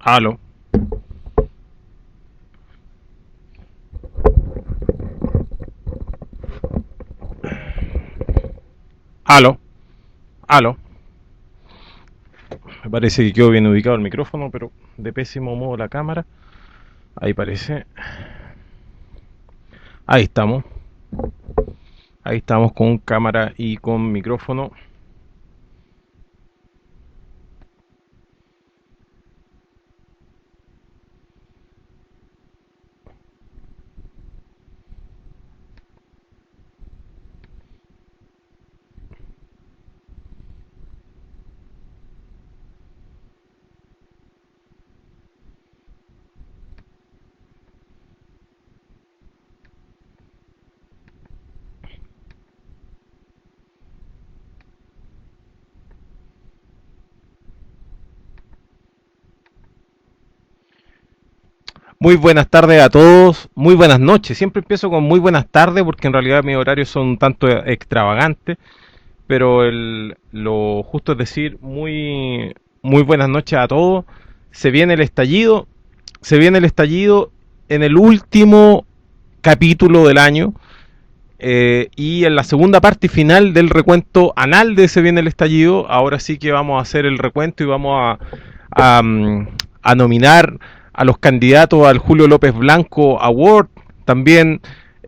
Aló, aló, aló. Me parece que quedó bien ubicado el micrófono, pero de pésimo modo la cámara. Ahí parece. Ahí estamos. Ahí estamos con cámara y con micrófono. Muy buenas tardes a todos, muy buenas noches. Siempre empiezo con muy buenas tardes porque en realidad mis horarios son un tanto extravagantes, pero lo justo es decir muy buenas noches a todos. Se viene el estallido, se viene el estallido en el último capítulo del año. Y en la segunda parte final del recuento anal de Se viene el estallido, ahora sí que vamos a hacer el recuento y vamos a nominar a los candidatos al Julio López Blanco Award, también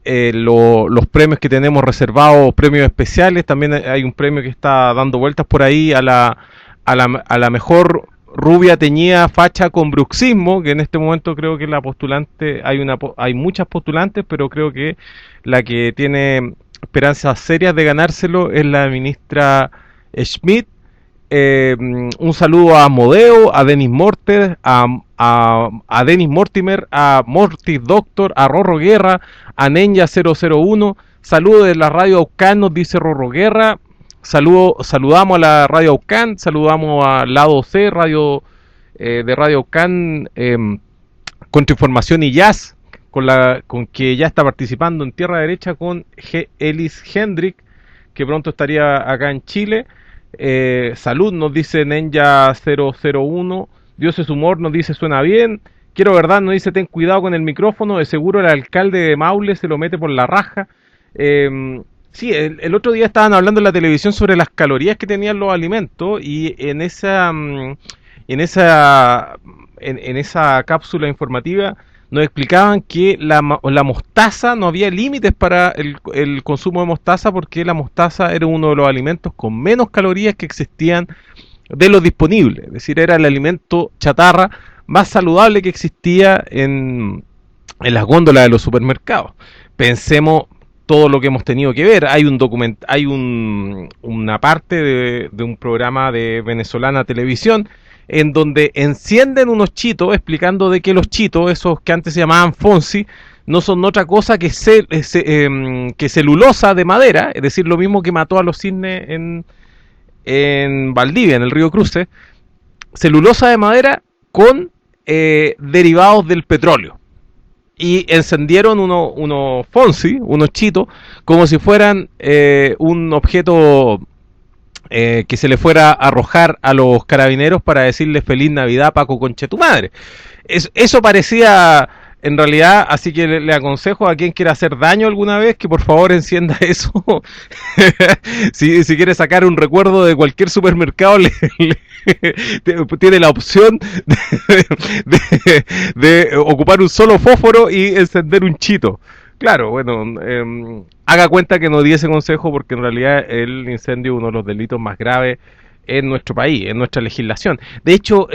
los premios que tenemos reservados, premios especiales, también hay un premio que está dando vueltas por ahí a la mejor rubia teñida facha con bruxismo, que en este momento creo que la postulante, hay muchas postulantes, pero creo que la que tiene esperanzas serias de ganárselo es la ministra Schmidt. Un saludo a Modeo, a Denis Morter, a Denis Mortimer, a Mortis Doctor, a Rorro Guerra, a Ninja 001. Saludo de la radio Aucan, nos dice Rorro Guerra. Saludamos a la radio Aucan, saludamos al lado C, radio de Radio Aucan, Contrainformación y Jazz, con que ya está participando en Tierra Derecha con Ellis Hendrick, que pronto estaría acá en Chile. Salud, nos dice Ninja 001. Dios es humor, nos dice suena bien. Quiero verdad, nos dice ten cuidado con el micrófono. De seguro el alcalde de Maule se lo mete por la raja. Sí, el otro día estaban hablando en la televisión sobre las calorías que tenían los alimentos y en esa cápsula informativa nos explicaban que la mostaza, no había límites para el consumo de mostaza porque la mostaza era uno de los alimentos con menos calorías que existían de los disponibles. Es decir, era el alimento chatarra más saludable que existía en las góndolas de los supermercados. Pensemos todo lo que hemos tenido que ver. Una parte de un programa de Venezolana Televisión en donde encienden unos chitos explicando de que los chitos, esos que antes se llamaban Fonsi, no son otra cosa que celulosa de madera, es decir, lo mismo que mató a los cisnes en Valdivia, en el río Cruce, celulosa de madera con derivados del petróleo. Y encendieron unos Fonsi, unos chitos, como si fueran un objeto que se le fuera a arrojar a los carabineros para decirle feliz Navidad, Paco conche tu madre. Eso parecía en realidad, así que le aconsejo a quien quiera hacer daño alguna vez que por favor encienda eso. si quiere sacar un recuerdo de cualquier supermercado, tiene la opción de ocupar un solo fósforo y encender un chito. Claro, bueno, haga cuenta que no di ese consejo porque en realidad el incendio es uno de los delitos más graves en nuestro país, en nuestra legislación. De hecho,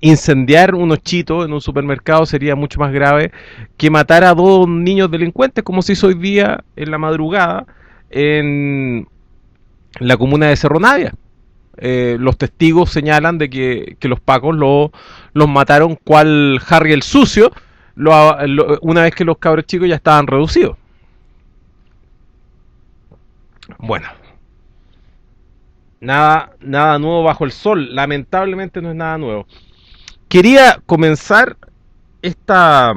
incendiar unos chitos en un supermercado sería mucho más grave que matar a dos niños delincuentes, como se hizo hoy día en la madrugada en la comuna de Cerro Navia. Los testigos señalan de que los pacos los mataron cual Harry el sucio, una vez que los cabros chicos ya estaban reducidos. Bueno, nada nuevo bajo el sol, lamentablemente no es nada nuevo. Quería comenzar esta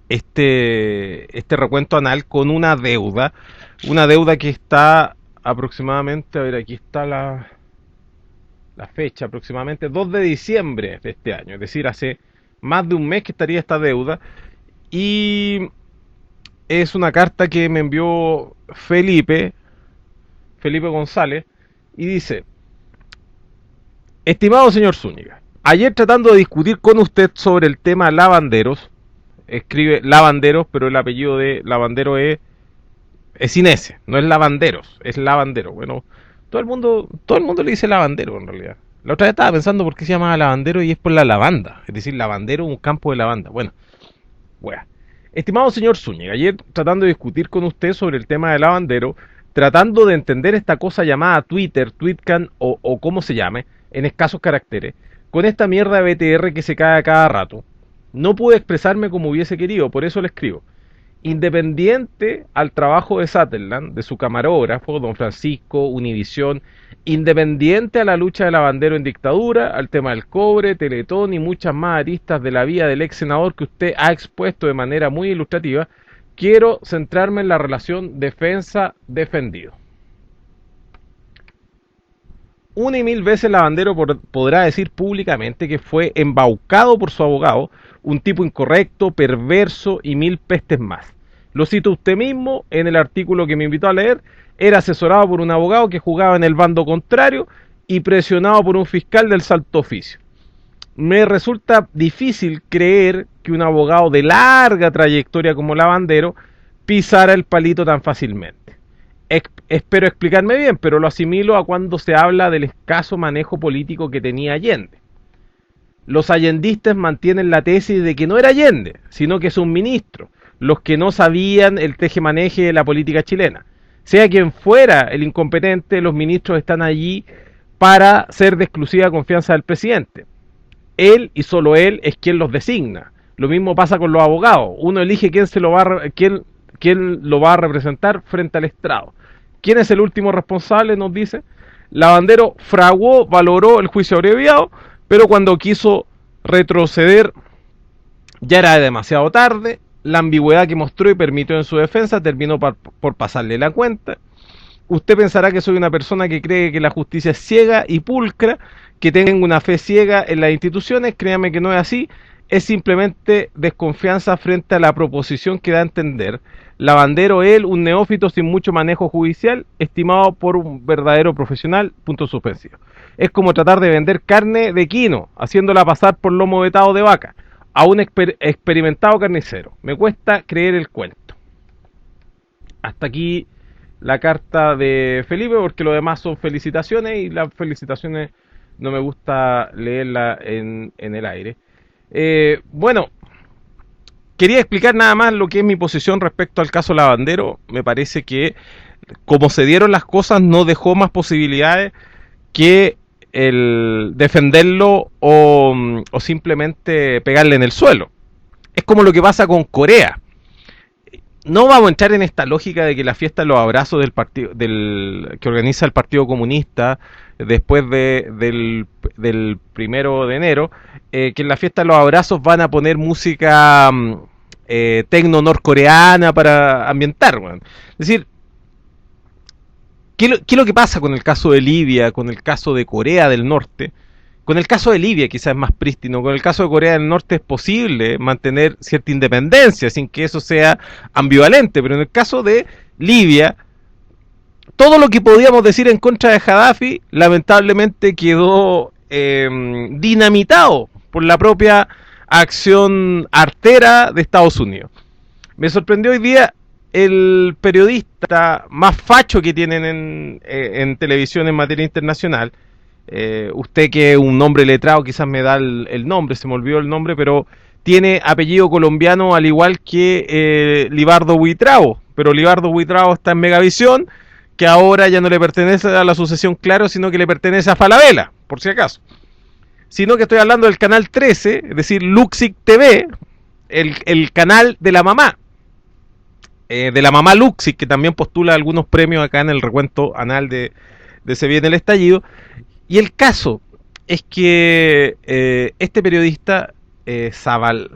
este recuento anal con una deuda que está aproximadamente, a ver, aquí está la fecha aproximadamente, 2 de diciembre de este año, es decir, hace más de un mes que estaría esta deuda, y es una carta que me envió Felipe González, y dice: estimado señor Zúñiga, ayer tratando de discutir con usted sobre el tema lavanderos, escribe lavanderos, pero el apellido de lavandero es sin S, no es lavanderos, es lavandero. Bueno, todo el mundo le dice lavandero en realidad. La otra vez estaba pensando por qué se llama lavandero y es por la lavanda, es decir, lavandero, un campo de lavanda. Bueno. Estimado señor Zúñiga, ayer tratando de discutir con usted sobre el tema de lavandero, tratando de entender esta cosa llamada Twitter, Tweetcan o como se llame, en escasos caracteres, con esta mierda de BTR que se cae a cada rato, no pude expresarme como hubiese querido, por eso le escribo. Independiente al trabajo de Sutherland, de su camarógrafo, don Francisco, Univisión, independiente a la lucha de lavandero en dictadura, al tema del cobre, Teletón y muchas más aristas de la vida del ex senador que usted ha expuesto de manera muy ilustrativa, quiero centrarme en la relación defensa-defendido. Una y mil veces Lavandero podrá decir públicamente que fue embaucado por su abogado, un tipo incorrecto, perverso y mil pestes más. Lo cita usted mismo en el artículo que me invitó a leer. Era asesorado por un abogado que jugaba en el bando contrario y presionado por un fiscal del Salto Oficio. Me resulta difícil creer que un abogado de larga trayectoria como Lavandero pisara el palito tan fácilmente. Espero explicarme bien, pero lo asimilo a cuando se habla del escaso manejo político que tenía Allende. Los allendistas mantienen la tesis de que no era Allende, sino que es un ministro, los que no sabían el tejemaneje de la política chilena. Sea quien fuera el incompetente, los ministros están allí para ser de exclusiva confianza del presidente. Él y solo él es quien los designa. Lo mismo pasa con los abogados. Uno elige quién lo va a representar frente al estrado. ¿Quién es el último responsable? Nos dice. Lavandero fraguó, valoró el juicio abreviado, pero cuando quiso retroceder ya era demasiado tarde. La ambigüedad que mostró y permitió en su defensa terminó por pasarle la cuenta. Usted pensará que soy una persona que cree que la justicia es ciega y pulcra, que tengo una fe ciega en las instituciones. Créame que no es así. Es simplemente desconfianza frente a la proposición que da a entender Lavandero, él, un neófito sin mucho manejo judicial, estimado por un verdadero profesional, punto suspensivo. Es como tratar de vender carne de quino, haciéndola pasar por lomo vetado de vaca, a un experimentado carnicero. Me cuesta creer el cuento. Hasta aquí la carta de Felipe, porque lo demás son felicitaciones y las felicitaciones no me gusta leerlas en el aire. Bueno, quería explicar nada más lo que es mi posición respecto al caso Lavandero. Me parece que como se dieron las cosas no dejó más posibilidades que el defenderlo o simplemente pegarle en el suelo. Es como lo que pasa con Corea. No vamos a entrar en esta lógica de que la fiesta de los abrazos que organiza el Partido Comunista después del 1 de enero, que en la fiesta de los abrazos van a poner música tecno norcoreana para ambientar. Bueno. Es decir, ¿qué es lo que pasa con el caso de Libia, con el caso de Corea del Norte? Con el caso de Libia quizás es más prístino, con el caso de Corea del Norte es posible mantener cierta independencia sin que eso sea ambivalente, pero en el caso de Libia, todo lo que podíamos decir en contra de Gaddafi lamentablemente quedó dinamitado por la propia acción artera de Estados Unidos. Me sorprendió hoy día el periodista más facho que tienen en televisión en materia internacional. Usted que es un hombre letrado quizás me da el nombre, se me olvidó el nombre, pero tiene apellido colombiano al igual que Libardo Buitrao, pero Libardo Buitrao está en Megavisión, que ahora ya no le pertenece a la sucesión Claro, sino que le pertenece a Falabella, por si acaso. Sino que estoy hablando del canal 13, es decir, Luxic TV, el canal de la mamá Luxic, que también postula algunos premios acá en el recuento anal de Se Viene el Estallido. Y el caso es que este periodista, Zaval,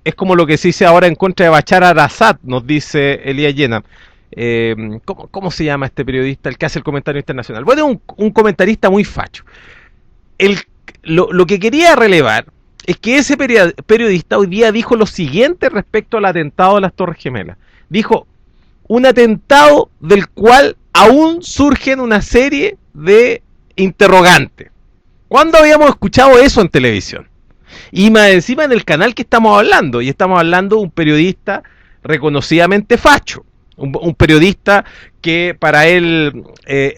es como lo que se dice ahora en contra de Bashar al-Assad, nos dice Elías Llena. ¿cómo se llama este periodista? El que hace el comentario internacional. Bueno, un comentarista muy facho. Lo que quería relevar es que ese periodista hoy día dijo lo siguiente respecto al atentado de las Torres Gemelas. Dijo, un atentado del cual aún surgen una serie de interrogantes. ¿Cuándo habíamos escuchado eso en televisión? Y más encima en el canal que estamos hablando, y estamos hablando de un periodista reconocidamente facho, un periodista que para él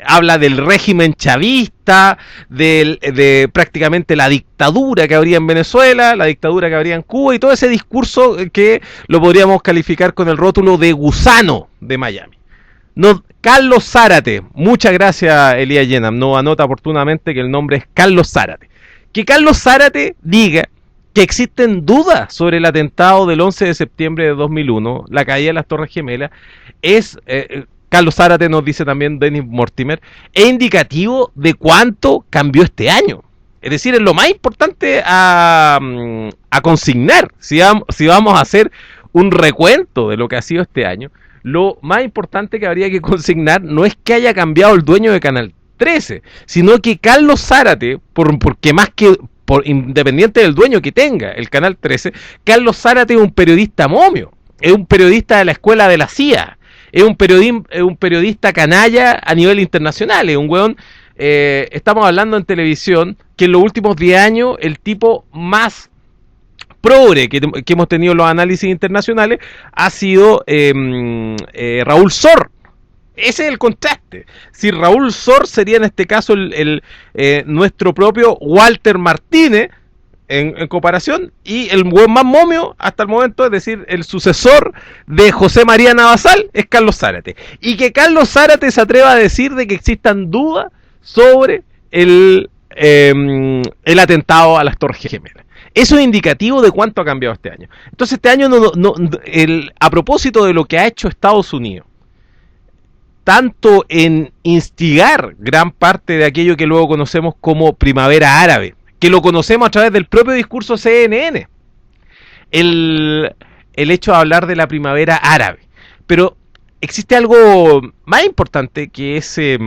habla del régimen chavista, de prácticamente la dictadura que habría en Venezuela, la dictadura que habría en Cuba, y todo ese discurso que lo podríamos calificar con el rótulo de gusano de Miami. No, Carlos Zárate, muchas gracias Elías Yenam, nos anota oportunamente que el nombre es Carlos Zárate. Que Carlos Zárate diga que existen dudas sobre el atentado del 11 de septiembre de 2001, la caída de las Torres Gemelas, es, Carlos Zárate nos dice también Dennis Mortimer, es indicativo de cuánto cambió este año. Es decir, es lo más importante a consignar, si vamos a hacer un recuento de lo que ha sido este año. Lo más importante que habría que consignar no es que haya cambiado el dueño de Canal 13, sino que Carlos Zárate, porque más que independiente del dueño que tenga el Canal 13, Carlos Zárate es un periodista momio, es un periodista de la escuela de la CIA, es un periodista canalla a nivel internacional, es un weón, estamos hablando en televisión, que en los últimos 10 años el tipo más progre que hemos tenido en los análisis internacionales ha sido Raúl Sor. Ese es el contraste. Si Raúl Sor sería en este caso nuestro propio Walter Martínez en comparación, y el buen más momio hasta el momento, es decir, el sucesor de José María Navasal, es Carlos Zárate. Y que Carlos Zárate se atreva a decir de que existan dudas sobre el atentado a las Torres Gemelas. Eso es indicativo de cuánto ha cambiado este año. Entonces este año, a propósito de lo que ha hecho Estados Unidos, tanto en instigar gran parte de aquello que luego conocemos como primavera árabe, que lo conocemos a través del propio discurso CNN, el hecho de hablar de la primavera árabe. Pero existe algo más importante que ese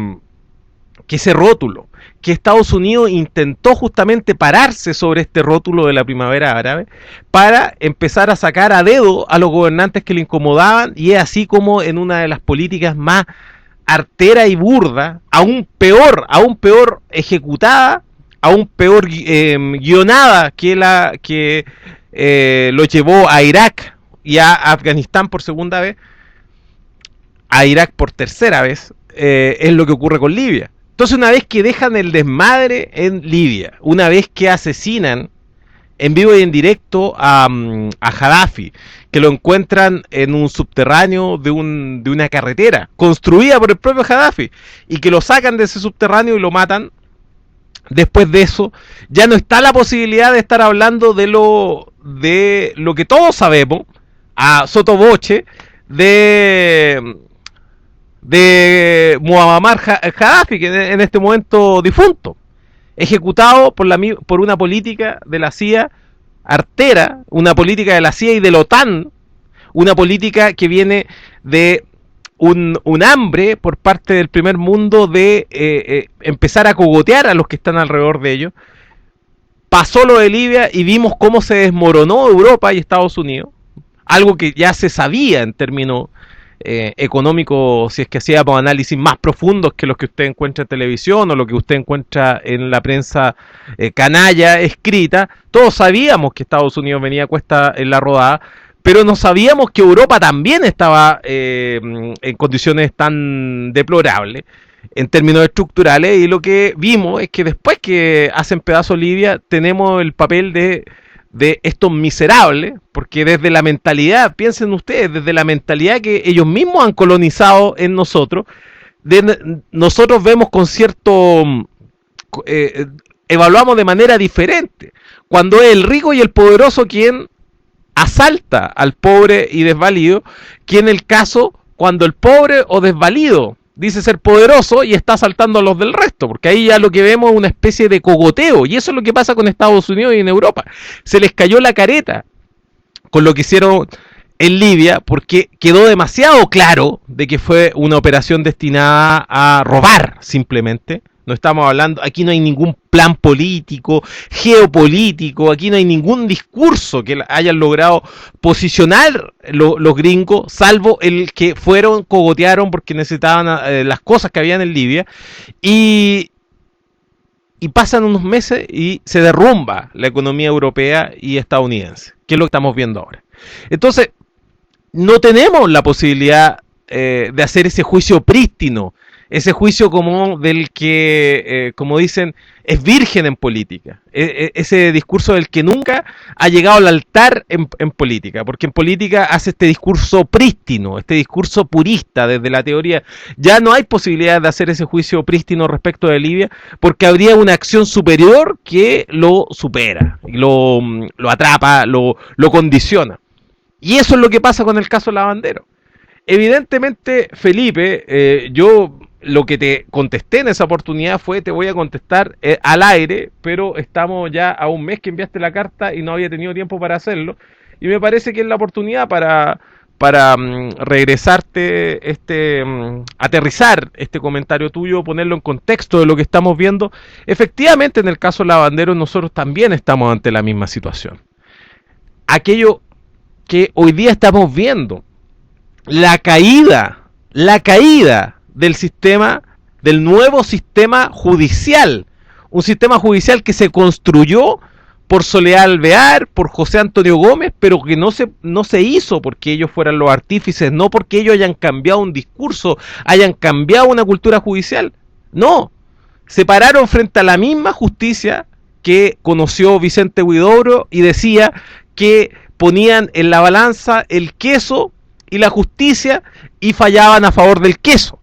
rótulo, que Estados Unidos intentó justamente pararse sobre este rótulo de la primavera árabe para empezar a sacar a dedo a los gobernantes que le incomodaban, y es así como en una de las políticas más artera y burda, aún peor ejecutada, aún peor guionada que la que lo llevó a Irak y a Afganistán por segunda vez, a Irak por tercera vez, es lo que ocurre con Libia. Entonces, una vez que dejan el desmadre en Libia, una vez que asesinan en vivo y en directo a Gaddafi, que lo encuentran en un subterráneo de una carretera construida por el propio Gaddafi, y que lo sacan de ese subterráneo y lo matan, después de eso ya no está la posibilidad de estar hablando de lo que todos sabemos a sotoboche de Muammar Gaddafi, que en este momento difunto, ejecutado por una política de la CIA artera, una política de la CIA y de la OTAN, una política que viene de un hambre por parte del primer mundo de empezar a cogotear a los que están alrededor de ellos. Pasó lo de Libia y vimos cómo se desmoronó Europa y Estados Unidos, algo que ya se sabía en términos económico, si es que hacíamos análisis más profundos que los que usted encuentra en televisión o lo que usted encuentra en la prensa canalla escrita. Todos sabíamos que Estados Unidos venía a cuesta en la rodada, pero no sabíamos que Europa también estaba en condiciones tan deplorables en términos estructurales, y lo que vimos es que después que hacen pedazo Libia, tenemos el papel de estos miserables, porque desde la mentalidad, piensen ustedes, desde la mentalidad que ellos mismos han colonizado en nosotros, nosotros vemos con cierto, evaluamos de manera diferente, cuando es el rico y el poderoso quien asalta al pobre y desvalido, que en el caso cuando el pobre o desvalido dice ser poderoso y está asaltando a los del resto, porque ahí ya lo que vemos es una especie de cogoteo, y eso es lo que pasa con Estados Unidos y en Europa. Se les cayó la careta con lo que hicieron en Libia porque quedó demasiado claro de que fue una operación destinada a robar simplemente. No estamos hablando, aquí no hay ningún plan político, geopolítico, aquí no hay ningún discurso que hayan logrado posicionar los gringos, salvo el que fueron, cogotearon porque necesitaban las cosas que habían en Libia, y, y pasan unos meses y se derrumba la economía europea y estadounidense, que es lo que estamos viendo ahora. Entonces, no tenemos la posibilidad de hacer ese juicio prístino, ese juicio como del que, como dicen, es virgen en política, ese discurso del que nunca ha llegado al altar en política, porque en política hace este discurso prístino, este discurso purista desde la teoría. Ya no hay posibilidad de hacer ese juicio prístino respecto de Libia, porque habría una acción superior que lo supera, lo atrapa, lo condiciona. Y eso es lo que pasa con el caso Lavandero. Evidentemente, Felipe, yo lo que te contesté en esa oportunidad fue, te voy a contestar al aire, pero estamos ya a un mes que enviaste la carta y no había tenido tiempo para hacerlo. Y me parece que es la oportunidad para regresarte, aterrizar este comentario tuyo, ponerlo en contexto de lo que estamos viendo. Efectivamente, en el caso Lavandero, nosotros también estamos ante la misma situación. Aquello que hoy día estamos viendo, la caída del sistema, del nuevo sistema judicial, un sistema judicial que se construyó por Soledad Alvear, por José Antonio Gómez, pero que no se hizo porque ellos fueran los artífices, no porque ellos hayan cambiado un discurso, hayan cambiado una cultura judicial, no, se pararon frente a la misma justicia que conoció Vicente Huidobro y decía que ponían en la balanza el queso y la justicia y fallaban a favor del queso.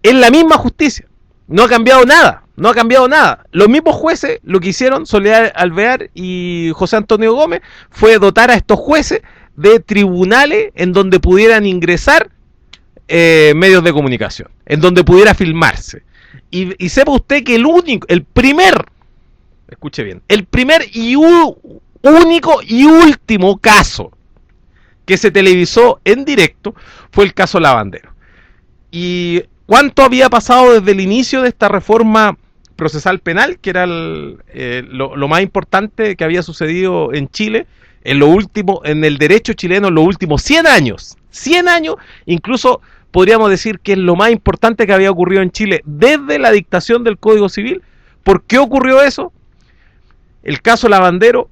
Es la misma justicia. No ha cambiado nada. No ha cambiado nada. Los mismos jueces, lo que hicieron Soledad Alvear y José Antonio Gómez, fue dotar a estos jueces de tribunales en donde pudieran ingresar medios de comunicación, en donde pudiera filmarse. Y sepa usted que escuche bien, el primer y único y último caso que se televisó en directo fue el caso Lavandero. ¿Y cuánto había pasado desde el inicio de esta reforma procesal penal, que era lo más importante que había sucedido en Chile, en el derecho chileno en los últimos 100 años? 100 años, incluso podríamos decir que es lo más importante que había ocurrido en Chile desde la dictación del Código Civil. ¿Por qué ocurrió eso? El caso Lavandero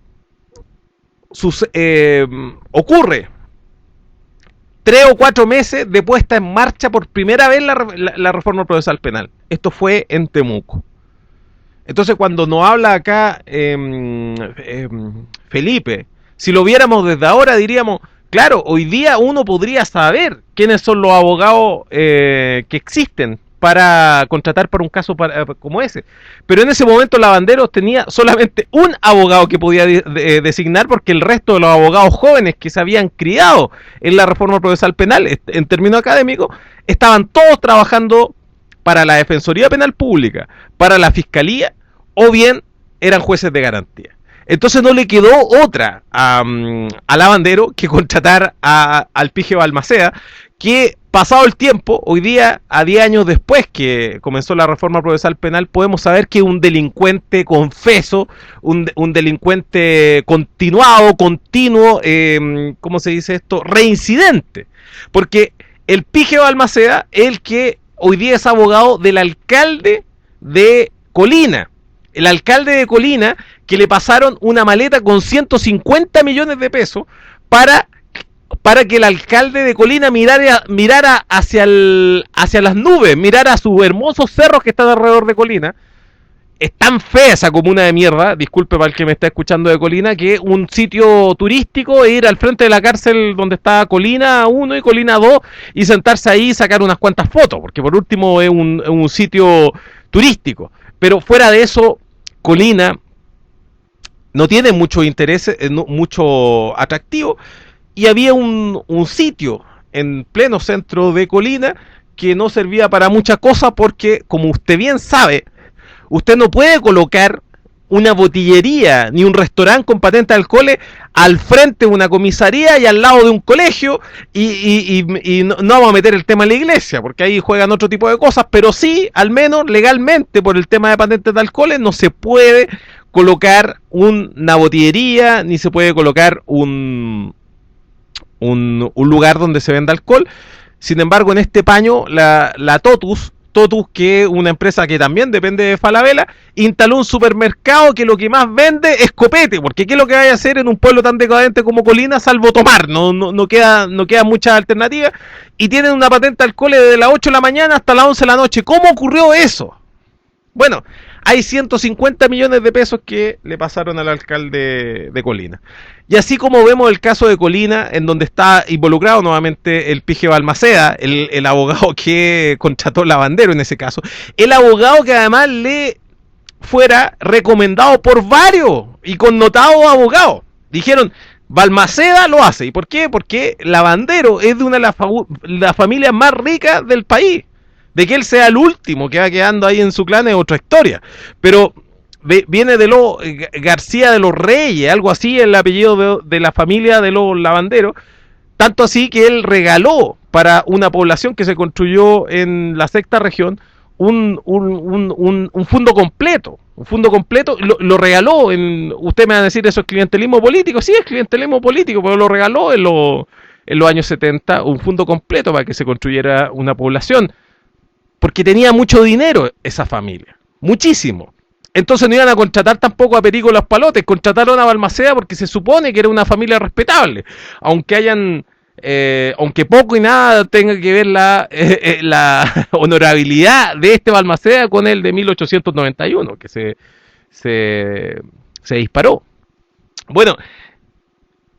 ocurre 3 o 4 meses de puesta en marcha por primera vez la reforma procesal penal. Esto fue en Temuco. Entonces, cuando nos habla acá Felipe, si lo viéramos desde ahora, diríamos, claro, hoy día uno podría saber quiénes son los abogados que existen para contratar para un caso como ese. Pero en ese momento Lavandero tenía solamente un abogado que podía designar, porque el resto de los abogados jóvenes que se habían criado en la reforma procesal penal, en términos académicos, estaban todos trabajando para la Defensoría Penal Pública, para la Fiscalía, o bien eran jueces de garantía. Entonces no le quedó otra a Lavandero que contratar al Pige Balmaceda, que pasado el tiempo, hoy día, a 10 años después que comenzó la reforma procesal penal, podemos saber que un delincuente confeso, un delincuente continuo, ¿cómo se dice esto? Reincidente. Porque el Pige Balmaceda es el que hoy día es abogado del alcalde de Colina. El alcalde de Colina, que le pasaron una maleta con 150 millones de pesos para que el alcalde de Colina mirara hacia las nubes, mirara a sus hermosos cerros que están alrededor de Colina. Es tan fea esa comuna de mierda, disculpe para el que me está escuchando de Colina, que un sitio turístico, ir al frente de la cárcel donde está Colina 1 y Colina 2 y sentarse ahí y sacar unas cuantas fotos, porque por último es un sitio turístico. Pero fuera de eso, Colina no tiene mucho interés, mucho atractivo, y había un sitio en pleno centro de Colina que no servía para mucha cosa porque, como usted bien sabe, usted no puede colocar una botillería ni un restaurante con patente de alcoholes al frente de una comisaría y al lado de un colegio y no vamos a meter el tema en la iglesia porque ahí juegan otro tipo de cosas, pero sí, al menos legalmente por el tema de patentes de alcoholes no se puede colocar una botillería ni se puede colocar un lugar donde se venda alcohol. Sin embargo, en este paño, la Totus, que es una empresa que también depende de Falabella, instaló un supermercado que lo que más vende es copete, porque ¿qué es lo que vaya a hacer en un pueblo tan decadente como Colina salvo tomar? No queda mucha alternativa, y tienen una patente de alcohol desde las 8 de la mañana hasta las 11 de la noche. ¿Cómo ocurrió eso? Bueno, hay 150 millones de pesos que le pasaron al alcalde de Colina. Y así como vemos el caso de Colina, en donde está involucrado nuevamente el Pige Balmaceda, el abogado que contrató Lavandero en ese caso, el abogado que además le fuera recomendado por varios y connotados abogados. Dijeron, Balmaceda lo hace. ¿Y por qué? Porque Lavandero es de una de las familias más ricas del país. De que él sea el último que va quedando ahí en su clan es otra historia. Pero viene de los García de los Reyes, algo así, el apellido de la familia de los Lavanderos. Tanto así que él regaló para una población que se construyó en la sexta región un fondo completo. Un fondo completo, lo regaló. Usted me va a decir, ¿eso es clientelismo político? Sí, es clientelismo político, pero lo regaló en los años 70, un fondo completo para que se construyera una población. Porque tenía mucho dinero esa familia, muchísimo. Entonces no iban a contratar tampoco a Perico Los Palotes, contrataron a Balmaceda porque se supone que era una familia respetable, aunque poco y nada tenga que ver la honorabilidad de este Balmaceda con el de 1891, que se disparó. Bueno,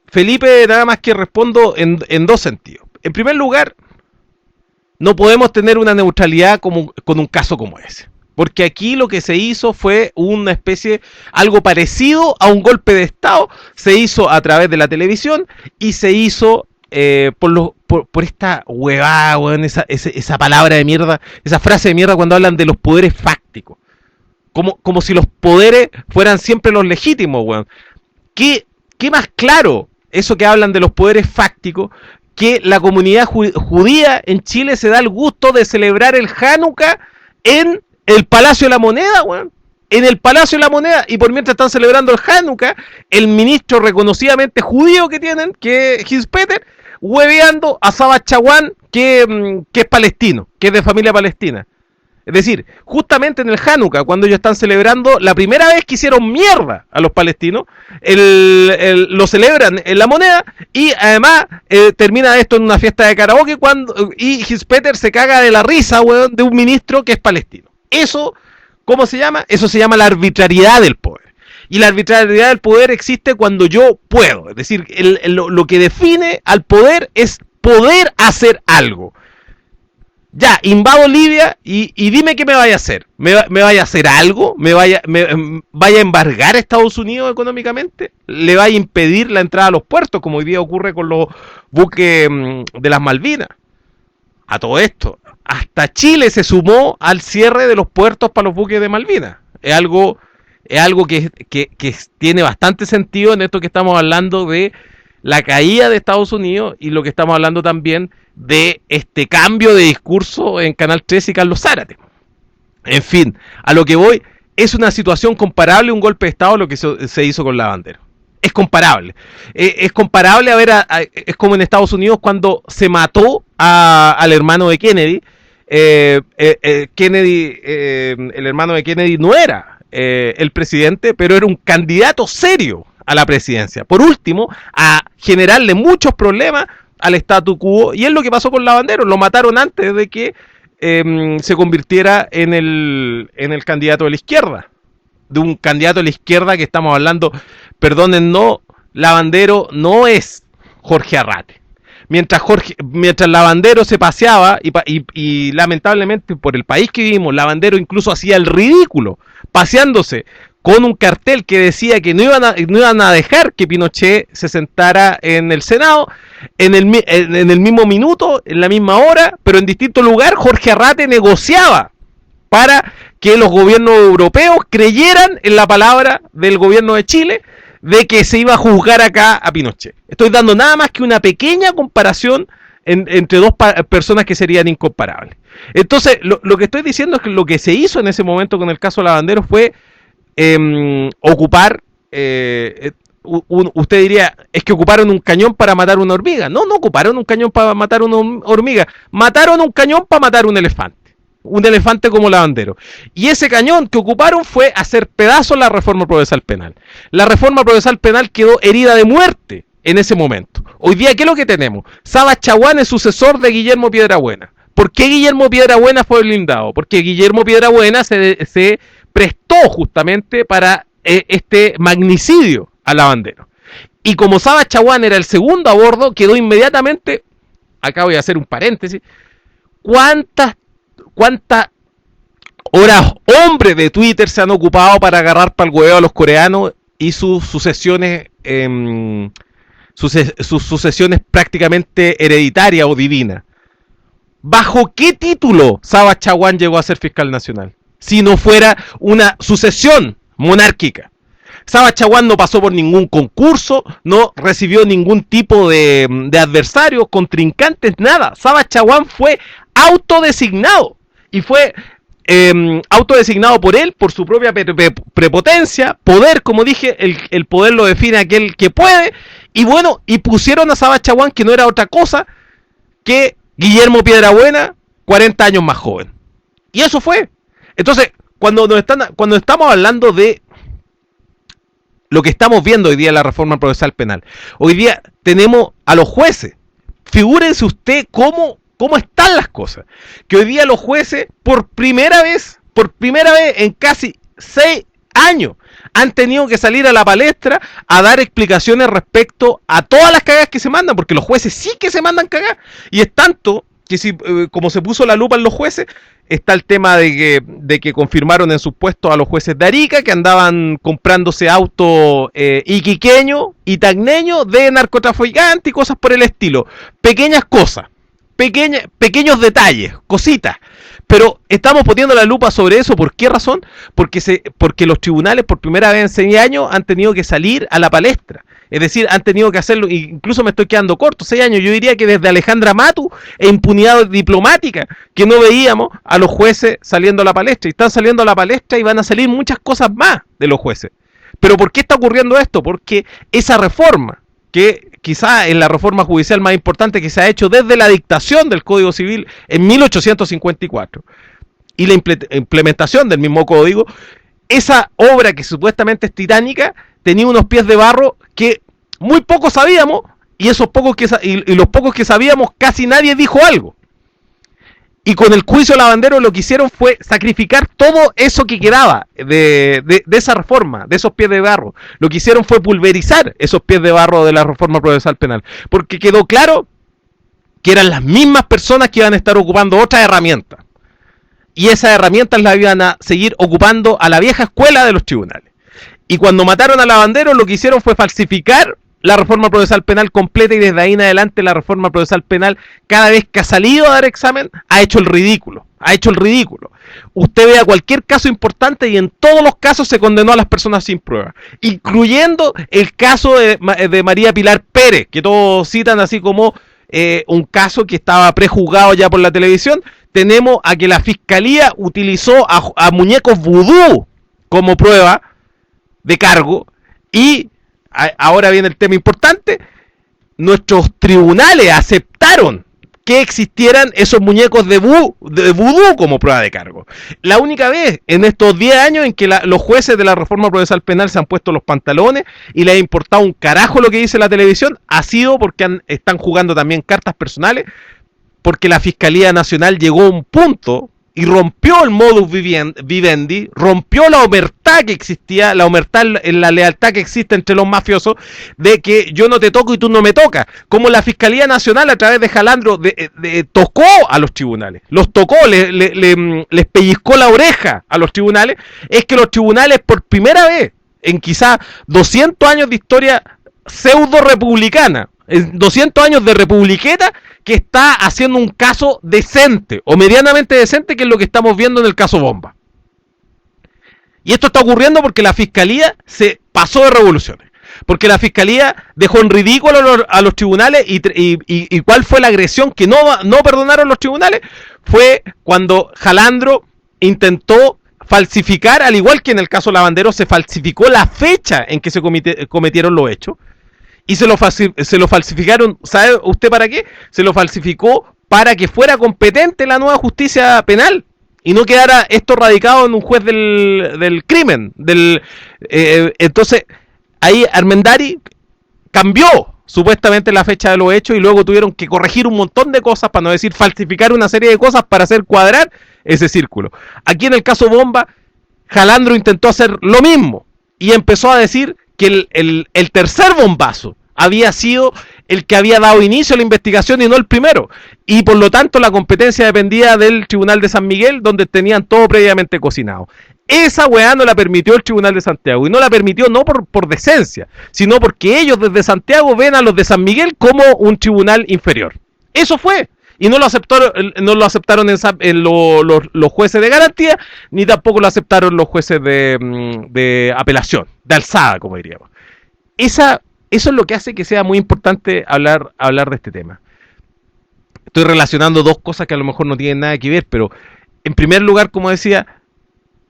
Felipe, nada más que respondo en dos sentidos. En primer lugar, no podemos tener una neutralidad con un caso como ese. Porque aquí lo que se hizo fue una especie, algo parecido a un golpe de Estado. Se hizo a través de la televisión y se hizo por esta huevada, weón, esa palabra de mierda, esa frase de mierda cuando hablan de los poderes fácticos. Como si los poderes fueran siempre los legítimos, weón. ¿Qué más claro eso que hablan de los poderes fácticos? Que la comunidad judía en Chile se da el gusto de celebrar el Hanukkah en el Palacio de la Moneda, weón. En el Palacio de la Moneda. Y por mientras están celebrando el Hanukkah, el ministro reconocidamente judío que tienen, que es Hinspeter, hueveando a Saba Chaguán, que es palestino, que es de familia palestina. Es decir, justamente en el Hanukkah, cuando ellos están celebrando la primera vez que hicieron mierda a los palestinos, lo celebran en la Moneda y además termina esto en una fiesta de karaoke y Hinspeter se caga de la risa, weón, de un ministro que es palestino. Eso, ¿cómo se llama? Eso se llama la arbitrariedad del poder. Y la arbitrariedad del poder existe cuando yo puedo. Es decir, lo que define al poder es poder hacer algo. Ya, invado Libia y dime qué me vaya a hacer. ¿Me vaya a hacer algo? ¿Vaya a embargar a Estados Unidos económicamente? ¿Le vaya a impedir la entrada a los puertos, como hoy día ocurre con los buques de las Malvinas? A todo esto, hasta Chile se sumó al cierre de los puertos para los buques de Malvinas. Es algo que tiene bastante sentido en esto que estamos hablando de la caída de Estados Unidos y lo que estamos hablando también de este cambio de discurso en Canal 13 y Carlos Zárate. En fin, a lo que voy, es una situación comparable a un golpe de Estado lo que se hizo con Lavandero. Es comparable. Es comparable es como en Estados Unidos cuando se mató al hermano de Kennedy. El hermano de Kennedy no era el presidente, pero era un candidato serio a la presidencia. Por último, a generarle muchos problemas al statu quo, y es lo que pasó con Lavandero. Lo mataron antes de que se convirtiera en el candidato de la izquierda. De un candidato de la izquierda que estamos hablando, perdónennos, Lavandero no es Jorge Arrate. Mientras Lavandero se paseaba y lamentablemente por el país que vivimos, Lavandero incluso hacía el ridículo paseándose con un cartel que decía que no iban a dejar que Pinochet se sentara en el Senado, en el mismo minuto, en la misma hora, pero en distinto lugar, Jorge Arrate negociaba para que los gobiernos europeos creyeran en la palabra del gobierno de Chile de que se iba a juzgar acá a Pinochet. Estoy dando nada más que una pequeña comparación entre dos personas que serían incomparables. Entonces, lo que estoy diciendo es que lo que se hizo en ese momento con el caso Lavandero fue ocupar, usted diría, es que ocuparon un cañón para matar una hormiga. No, no ocuparon un cañón para matar una hormiga, mataron un cañón para matar un elefante como Lavandero. Y ese cañón que ocuparon fue hacer pedazos la reforma procesal penal. La reforma procesal penal quedó herida de muerte en ese momento. Hoy día, ¿qué es lo que tenemos? Sabas Chaguán es sucesor de Guillermo Piedrabuena. ¿Por qué Guillermo Piedrabuena fue blindado? Porque Guillermo Piedrabuena se prestó justamente para este magnicidio a Lavandero. Y como Sabas Chaguán era el segundo a bordo, quedó inmediatamente, acá voy a hacer un paréntesis, ¿cuántas horas hombres de Twitter se han ocupado para agarrar para el hueveo a los coreanos y sus sucesiones sus sucesiones prácticamente hereditarias o divinas? ¿Bajo qué título Sabas Chaguán llegó a ser fiscal nacional? Si no fuera una sucesión monárquica. Sabas Chaguán no pasó por ningún concurso, no recibió ningún tipo de adversarios, contrincantes, nada. Sabas Chaguán fue autodesignado. Y fue autodesignado por él, por su propia prepotencia, poder, como dije, el poder lo define aquel que puede. Y bueno, y pusieron a Sabas Chaguán, que no era otra cosa que Guillermo Piedrabuena, 40 años más joven. Y eso fue. Entonces, cuando estamos hablando de lo que estamos viendo hoy día en la reforma procesal penal, hoy día tenemos a los jueces. Figúrense usted cómo están las cosas. Que hoy día los jueces, por primera vez en casi 6 años, han tenido que salir a la palestra a dar explicaciones respecto a todas las cagadas que se mandan, porque los jueces sí que se mandan cagar. Y es tanto que como se puso la lupa en los jueces, está el tema de que confirmaron en sus puestos a los jueces de Arica que andaban comprándose autos iquiqueños y tacneños de narcotraficantes y cosas por el estilo. Pequeñas cosas, pequeños detalles, cositas. Pero estamos poniendo la lupa sobre eso. ¿Por qué razón? Porque los tribunales por primera vez en 6 años han tenido que salir a la palestra. Es decir, han tenido que hacerlo, incluso me estoy quedando corto, 6 años, yo diría que desde Alejandra Matu e impunidad diplomática, que no veíamos a los jueces saliendo a la palestra. Y están saliendo a la palestra y van a salir muchas cosas más de los jueces. ¿Pero por qué está ocurriendo esto? Porque esa reforma, que quizá es la reforma judicial más importante que se ha hecho desde la dictación del Código Civil en 1854, y la implementación del mismo código, esa obra que supuestamente es titánica, tenía unos pies de barro que muy pocos sabíamos, y los pocos que sabíamos, casi nadie dijo algo. Y con el juicio Lavandero lo que hicieron fue sacrificar todo eso que quedaba de esa reforma, de esos pies de barro. Lo que hicieron fue pulverizar esos pies de barro de la reforma procesal penal. Porque quedó claro que eran las mismas personas que iban a estar ocupando otras herramientas. Y esas herramientas las iban a seguir ocupando a la vieja escuela de los tribunales. Y cuando mataron a Lavandero, lo que hicieron fue falsificar la reforma procesal penal completa, y desde ahí en adelante la reforma procesal penal, cada vez que ha salido a dar examen, ha hecho el ridículo. Usted vea cualquier caso importante y en todos los casos se condenó a las personas sin prueba, incluyendo el caso de María Pilar Pérez, que todos citan así como un caso que estaba prejuzgado ya por la televisión. Tenemos a que la fiscalía utilizó a muñecos vudú como prueba de cargo. Y ahora viene el tema importante: nuestros tribunales aceptaron que existieran esos muñecos de vudú como prueba de cargo. La única vez en estos 10 años en que los jueces de la reforma procesal penal se han puesto los pantalones y les ha importado un carajo lo que dice la televisión, ha sido porque están jugando también cartas personales, porque la Fiscalía Nacional llegó a un punto y rompió el modus vivendi, rompió la omertad que existía, la lealtad que existe entre los mafiosos, de que yo no te toco y tú no me tocas. Como la Fiscalía Nacional a través de Jalandro tocó a los tribunales, los tocó, les pellizcó la oreja a los tribunales, es que los tribunales por primera vez en quizá 200 años de historia pseudo republicana, en 200 años de republiqueta, que está haciendo un caso decente o medianamente decente, que es lo que estamos viendo en el caso Bomba. Y esto está ocurriendo porque la Fiscalía se pasó de revoluciones. Porque la Fiscalía dejó en ridículo a los tribunales y ¿cuál fue la agresión que no perdonaron los tribunales? Fue cuando Jalandro intentó falsificar, al igual que en el caso Lavandero, se falsificó la fecha en que se cometieron los hechos y se lo falsificaron, ¿sabe usted para qué? Se lo falsificó para que fuera competente la nueva justicia penal y no quedara esto radicado en un juez del crimen. Entonces, ahí Armendari cambió supuestamente la fecha de los hechos y luego tuvieron que corregir un montón de cosas, para no decir falsificar una serie de cosas para hacer cuadrar ese círculo. Aquí en el caso Bomba, Jalandro intentó hacer lo mismo y empezó a decir que el tercer bombazo había sido el que había dado inicio a la investigación y no el primero. Y por lo tanto la competencia dependía del Tribunal de San Miguel, donde tenían todo previamente cocinado. Esa weá no la permitió el Tribunal de Santiago. Y no la permitió no por decencia, sino porque ellos desde Santiago ven a los de San Miguel como un tribunal inferior. Eso fue. Y no lo aceptaron los jueces de garantía, ni tampoco lo aceptaron los jueces de apelación, de alzada, como diríamos. Eso es lo que hace que sea muy importante hablar de este tema. Estoy relacionando dos cosas que a lo mejor no tienen nada que ver, pero en primer lugar, como decía,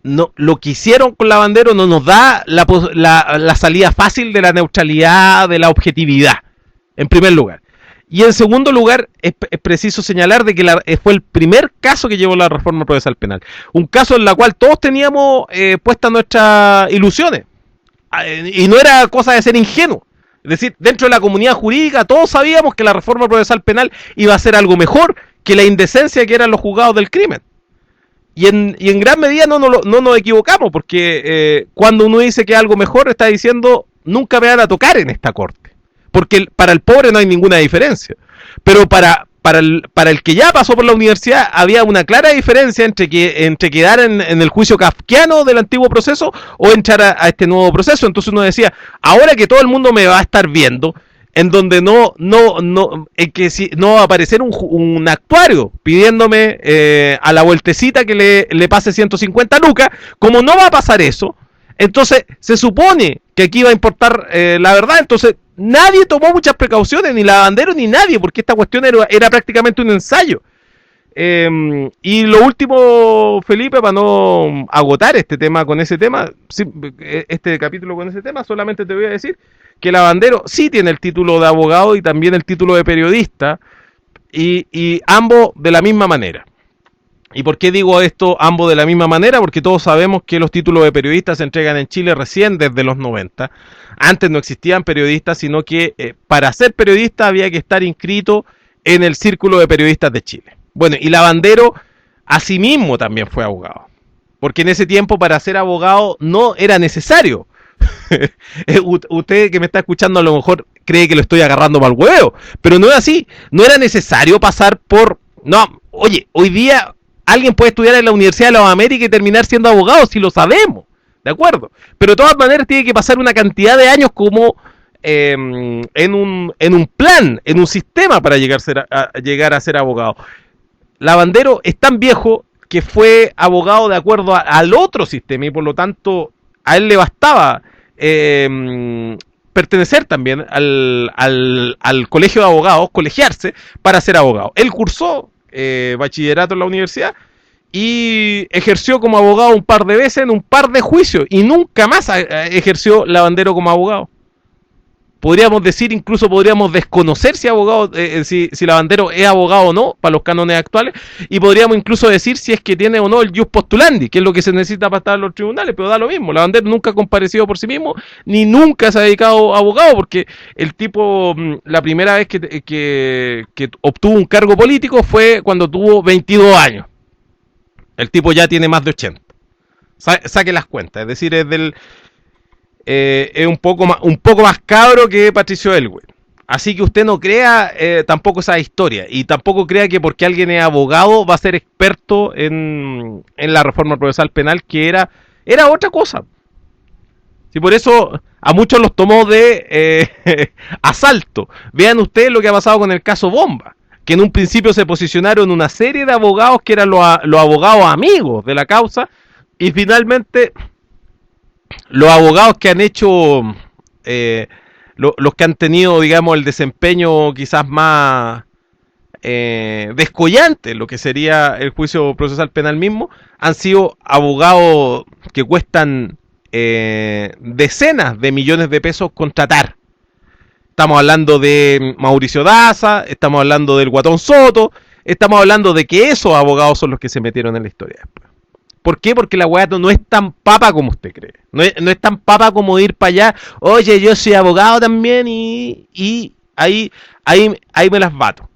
no, lo que hicieron con Lavandero no nos da la salida fácil de la neutralidad, de la objetividad, en primer lugar. Y en segundo lugar, es preciso señalar de que fue el primer caso que llevó la reforma procesal penal. Un caso en el cual todos teníamos puestas nuestras ilusiones. Y no era cosa de ser ingenuo. Es decir, dentro de la comunidad jurídica todos sabíamos que la reforma procesal penal iba a ser algo mejor que la indecencia que eran los juzgados del crimen. Y en gran medida no nos equivocamos, porque cuando uno dice que es algo mejor, está diciendo nunca me van a tocar en esta corte. Porque para el pobre no hay ninguna diferencia. Pero para el que ya pasó por la universidad había una clara diferencia entre quedar en el juicio kafkiano del antiguo proceso o entrar a este nuevo proceso. Entonces uno decía, ahora que todo el mundo me va a estar viendo, en donde que si no va a aparecer un actuario pidiéndome a la vueltecita que le pase 150 lucas, como no va a pasar eso, entonces se supone que aquí va a importar la verdad. Entonces nadie tomó muchas precauciones, ni Lavandero ni nadie, porque esta cuestión era prácticamente un ensayo. Y lo último, Felipe, para no agotar este tema con ese tema, este capítulo con ese tema, solamente te voy a decir que Lavandero sí tiene el título de abogado y también el título de periodista, y ambos de la misma manera. ¿Y por qué digo esto ambos de la misma manera? Porque todos sabemos que los títulos de periodistas se entregan en Chile recién desde los 90. Antes no existían periodistas, sino que para ser periodista había que estar inscrito en el Círculo de Periodistas de Chile. Bueno, y Lavandero asimismo también fue abogado. Porque en ese tiempo para ser abogado no era necesario. Usted que me está escuchando a lo mejor cree que lo estoy agarrando mal huevo, pero no es así. No era necesario pasar por... No, oye, hoy día alguien puede estudiar en la Universidad de las Américas y terminar siendo abogado, si lo sabemos, ¿de acuerdo? Pero de todas maneras tiene que pasar una cantidad de años como en un plan, en un sistema para llegar a ser abogado. Lavandero es tan viejo que fue abogado de acuerdo al otro sistema y por lo tanto a él le bastaba pertenecer también al colegio de abogados, colegiarse para ser abogado. Él cursó bachillerato en la universidad y ejerció como abogado un par de veces en un par de juicios y nunca más ejerció Lavandero como abogado. Podríamos decir, incluso podríamos desconocer si Lavandero es abogado o no para los cánones actuales, y podríamos incluso decir si es que tiene o no el jus postulandi, que es lo que se necesita para estar en los tribunales, pero da lo mismo. Lavandero nunca ha comparecido por sí mismo, ni nunca se ha dedicado a abogado, porque el tipo, la primera vez que obtuvo un cargo político fue cuando tuvo 22 años. El tipo ya tiene más de 80. Saque las cuentas, es decir, es un poco más cabro que Patricio Elwin. Así que usted no crea tampoco esa historia, y tampoco crea que porque alguien es abogado va a ser experto en la reforma procesal penal, que era otra cosa. Y por eso a muchos los tomó de asalto. Vean ustedes lo que ha pasado con el caso Bomba, que en un principio se posicionaron una serie de abogados que eran los abogados amigos de la causa, y finalmente los abogados que han hecho, los que han tenido, digamos, el desempeño quizás más descollante, lo que sería el juicio procesal penal mismo, han sido abogados que cuestan decenas de millones de pesos contratar. Estamos hablando de Mauricio Daza, estamos hablando del Guatón Soto, estamos hablando de que esos abogados son los que se metieron en la historia después. ¿Por qué? Porque la weá no es tan papa como usted cree. No es tan papa como ir para allá. Oye, yo soy abogado también y ahí me las bato.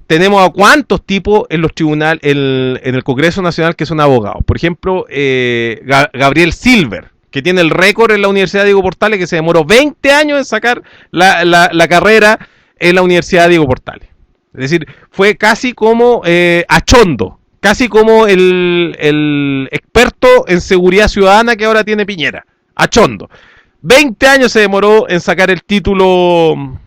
Tenemos a cuántos tipos en los tribunales, en el Congreso Nacional que son abogados. Por ejemplo, Gabriel Silver, que tiene el récord en la Universidad Diego Portales, que se demoró 20 años en sacar la carrera en la Universidad Diego Portales. Es decir, fue casi como Achondo, casi como el experto en seguridad ciudadana que ahora tiene Piñera. Achondo. 20 años se demoró en sacar el título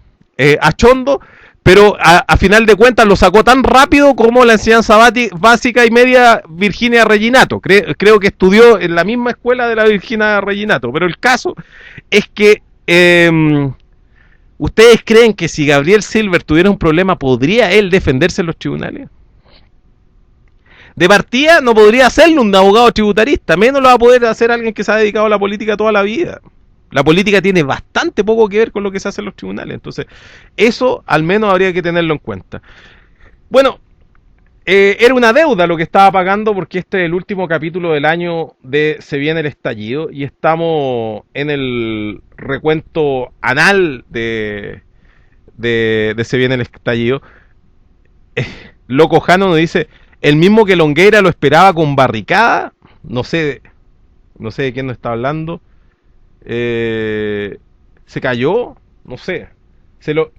Achondo, pero a final de cuentas lo sacó tan rápido como la enseñanza básica y media Virginia Reginato. Creo que estudió en la misma escuela de la Virginia Reginato, pero el caso es que ¿ustedes creen que si Gabriel Silver tuviera un problema podría él defenderse en los tribunales? De partida no podría hacerlo un abogado tributarista, menos lo va a poder hacer alguien que se ha dedicado a la política toda la vida. La política tiene bastante poco que ver con lo que se hace en los tribunales, entonces eso al menos habría que tenerlo en cuenta. Bueno, era una deuda lo que estaba pagando porque este es el último capítulo del año de Se viene el estallido y estamos en el recuento anal de Se viene el estallido. Loco Jano nos dice, el mismo que Longueira lo esperaba con barricada, no sé de quién nos está hablando. Se cayó, no sé. Se lo,